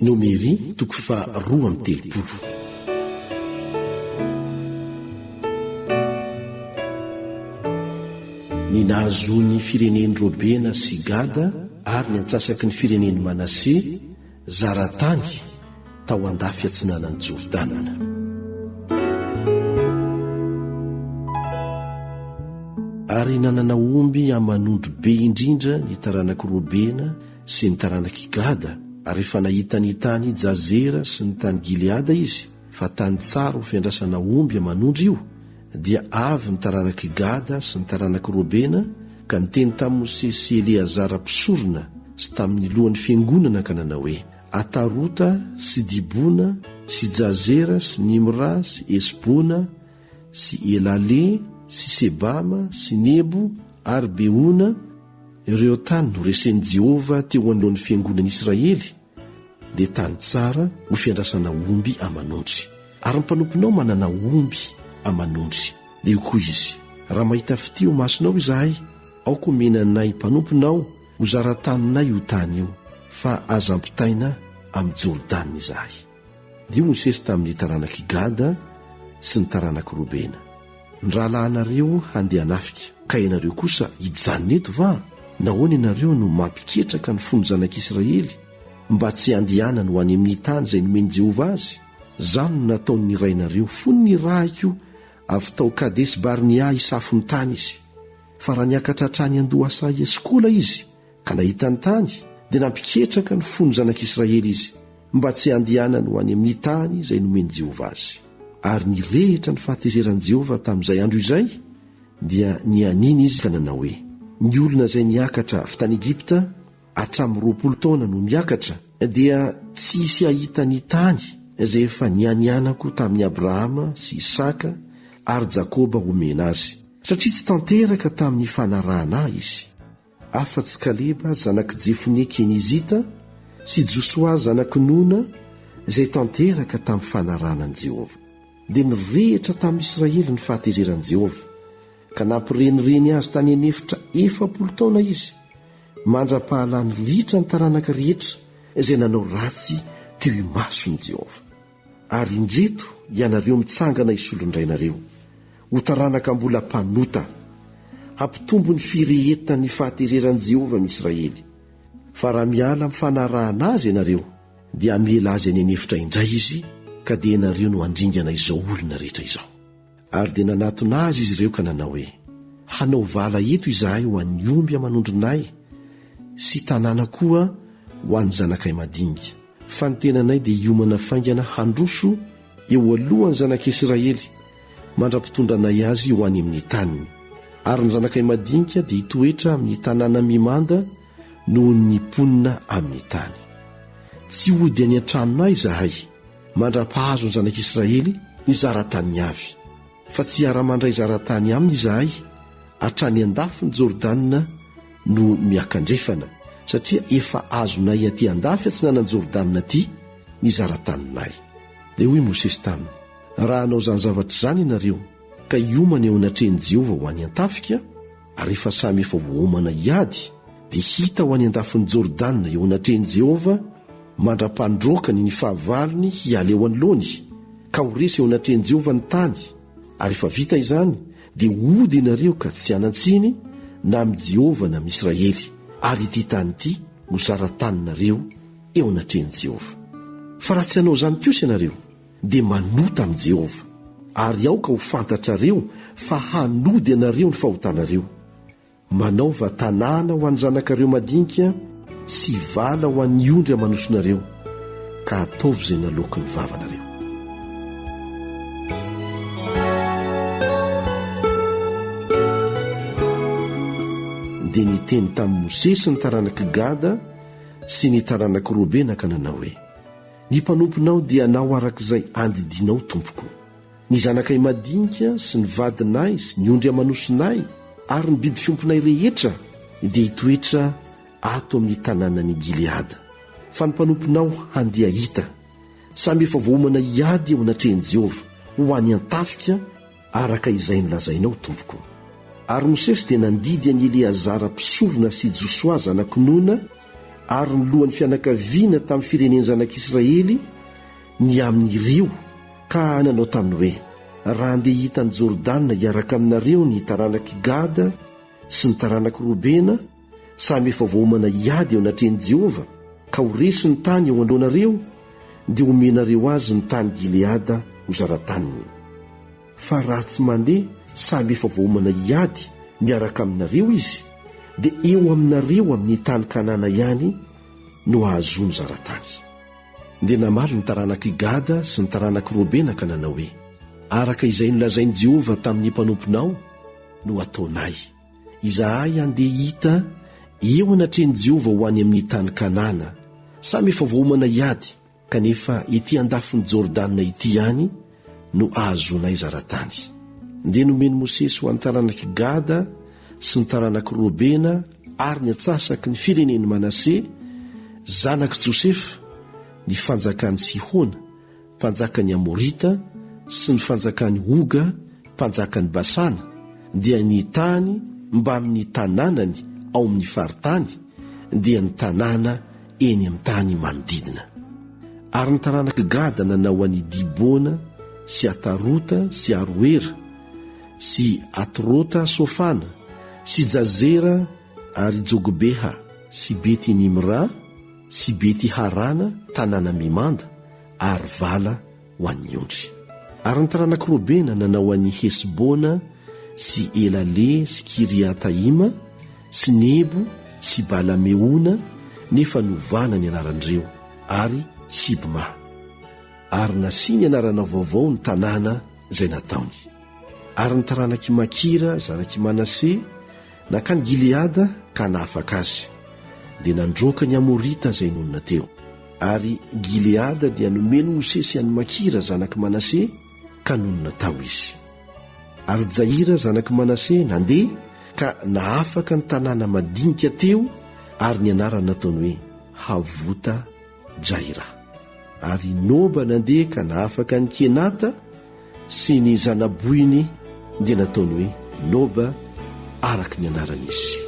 Nomery toko fa 2:30. Ny nahazo ny fireneny Robena sy Gada ary ny antsasaky ny fireneny Manase zaratany tao andafy atsinanan'ny Jordana. Ary nanana omby amanondro be indrindra ny taranaky Robena sy ny taranaky Gada, ary efa nahitany tany Jazera sy ny tany Gileada izy, fa tany tsara ho fiandrasana omby amanondro io, dia avy ny taranaky Gada sy ny taranaky Robena ka niteny tamin'ny Mose sy Eleazara mpisorona sy tamin'ny lohan'ny fiangonana ka nanao hoe: Atarota sy Dibona sy Jazera sy Nimra sy Esbona sy Elale sy Sebama sy Nebo ary Beona, ireo tany no resen'i Jehova teo anoloan'ny fiangonan'i Israely, dia tany tsara ho fiandrasana omby amanondry. Ary ny mpanomponao manana omby amanondry, dia io koa izy: raha mahita fitio masonao izahay, aoko menanay mpanomponao ho zarataninay io tany io, fa aza ampitaina amin'ny Jordana izahay. Dio Mosesy tamin'ny taranaky Gada sy ny taranaky Robena: ndralahinareo handeha hanafika, ka ianareo kosa hijanona eto va? Nahoana ianareo no mampiketraka ny fony zanak'Israely mba tsy handehanana ho any amin'ny tany izay nomeny Jehova azy? Zany no nataony ny rainareo fony ny rahiko avy tao Kadesy Barnea isafo ny tany izy. Fa raha niakatra hatrany Andohasa Esikola izy ka nahita ny tany, dia nampiketraka ny fony zanak'Israely izy mba tsy handehanana ho any amin'ny tany izay nomeny Jehova azy. Ary nirehitra ny fahatezeran'i Jehova tamin'izay andro izay, dia nianiny izy ka nanao hoe: ny olona izay niakatra avy tany Egipta hatramin'ny 20 taona no miakatra, dia tsy hisy ahita ny tany izay efa nianianako tamin'ny Abrahama sy Isaka ary Jakoba homena azy, satria tsy tanteraka tamin'ny fanarahana izy. Afa-tsy Kaleba zanaky Jefone Kenizita sy Josua zanaky Nona izay tanteraka tamin'ny fanaranan'i Jehova. Dia nirehitra tamin'ny Israely ny fahatezeran'i Jehova, ka nampirenireny azy tany anefitra 40 taona izy, mandra-pahalany litra ny taranaka rehetra izay nanao ratsy teo imason'i Jehova. Ary indreto ianareo mitsangana isolondrainareo ho taranaka mbola mpanota, hampitombo ny firehetan'ny fahatezeran'i Jehova amin'ny Israely. Fa raha miala amin'ny fanarahana azy ianareo, dia amiela azy any anefitra indray izy, ka dia ianareo no handringana izao olona rehetra izao. Ary dia nanatona azy izy ireo ka nanao hoe: hanao vala eto izahay ho an'ny omby amanondronay sy tanàna koa ho an'ny zanakay madinika. Fa ny tenanay dia hiomana faingana handroso eo alohan'ny zanak'Israely, mandra-pitondranay azy ho any amin'ny taniny. Ary ny zanakay madinika dia hitoetra amin'ny tanàna mimanda noho ny ponina amin'ny tany. Tsy hody any an-tranonay izahay, mandra-pahazo ny zanak'Israely ny zaratany avy, fa tsy ara-mandray zaratany aminy izahay hatrany andafy ny Jordana no miakandrefana, satria efa azonay aty andafy atsinanan'ny Jordana aty ny zarataninay. Dia hoy Mosesy taminy: raha hanao zany zavatra zany ianareo ka hiomana eo anatrehan'i Jehova ho any antafika, ary efa samy efa vohomana hiady, dia hita ho any andafin'ny Jordana eo anatrehan'i Jehova, mandra-pandrokany ny fahavalony hiala eo anoloany, ka ho resy eo anatrehan'i Jehova ny tany. Ary efa vita izany, dia hody ianareo ka tsy hanantsiny na amin'ny Jehova na amin'ny Israely, ary ity tany ity no zarataninareo eo anatrehan'i Jehova. Fa raha tsy hanao zany kosa ianareo, dia manota amin'i Jehova, ary aoka ho fantatrareo fa hanody ianareo ny fahotanareo. Manaova tanàna ho an'ny zanakareo madinika sy vala ho an'ny ondry amanosonareo, ka ataovy izay naloky ny vavanareo. Dia niteny tamin'ny Mosesy ny taranaky Gada sy ny taranaky Robena ka nanao hoe: ny mpanomponao dia nao arak'izay andidinao tompoko. Ny zanakay madinika sy ny vadinay sy ny ondry amanosonay ary ny biby fiomponay rehetra dia hitoetra ato amin'ny tanànan'i Gileada. Fa ny mpanomponao handeha hita, samy efa vohomana hiady eo anatrehan'i Jehova ho any antafika araka izay nolazainao tompoko. Ary Mosesy dia nandidy an'i Eleazara mpisorona sy Josua zanaky Nona ary ny lohan'ny fianakaviana tamin'ny fireneny zanak'Israely ny amin'ny rio ka nanao taminy hoe: raha andeha hitany Jordana hiaraka aminareo ny taranaky Gada sy ny taranaky Robena, samy efa voamana iady eo anatreny Jehova, ka ho resy ny tany eo androanareo, dia omenareo azy ny tany Gileada ho zara-taniny. Fa raha tsy mandeha samy efa voamana iady miaraka aminareo izy, dia eo aminareo amin'ny tany Kanana ihany no ahazony zara-tany. Dia namaly ny taranaky Gada sy ny taranaky Robena ka nanao hoe: araka izay nolazainy Jehova tamin'ny mpanomponao no ataonay, izahay andeha hita eo anatreny Jehova ho any amin'ny tany Kanana, samy efa voamana iady, kanefa ety andafin'ny Jordana ity ihany no ahazonay zara-tany. Dia nomeny Mosesy ho an'ny taranaky Gada sy ny taranaky Robena ary ny atsasaky ny fireneny Manase, zanaky Josefa, ny fanjakan'ny Sihona, mpanjakan'ny Amorita, sy ny fanjakan'ny Oga, mpanjakan'ny Basana, dia ny tany mba amin'ny tanànany ao amin'ny faritany, dia ny tanàna eny amin'ny tany manodidina. Ary ny taranaky Gada nanao an'i Dibona sy Atarota sy Aroera sy Atrota Sofana sy Jazera ary Jogbeha sy Bety Nimra sy Bety Harana tanàna mimanda ary vala ho an'ny ondry. Ary ny taranaky Robena nanao an'i Hesbona sy Elale sy Kiriataima sy Nebo sy Balameona, nefa novana ny anaran'ireo, ary Sibma. Ary nasiany anarana vaovao ny tanàna izay nataony. Ary ny taranaky Makira zanaky Manase nakany Gileada ka nahafaka azy, dia nandroaka ny Amorita izay nonina teo. Ary Gileada dia nomeny Mosesy any Makira zanaky Manase ka nonina tao izy. Ary Jaira zanaky Manase nandeha ka nahafaka ny tanàna madinika teo, ary ny anarana nataony hoe Havota Jaira. Ary Noba nandeha ka nahafaka ny Kenata sy ny zanaboiny, dia nataony hoe Noba araky ny anarana izy.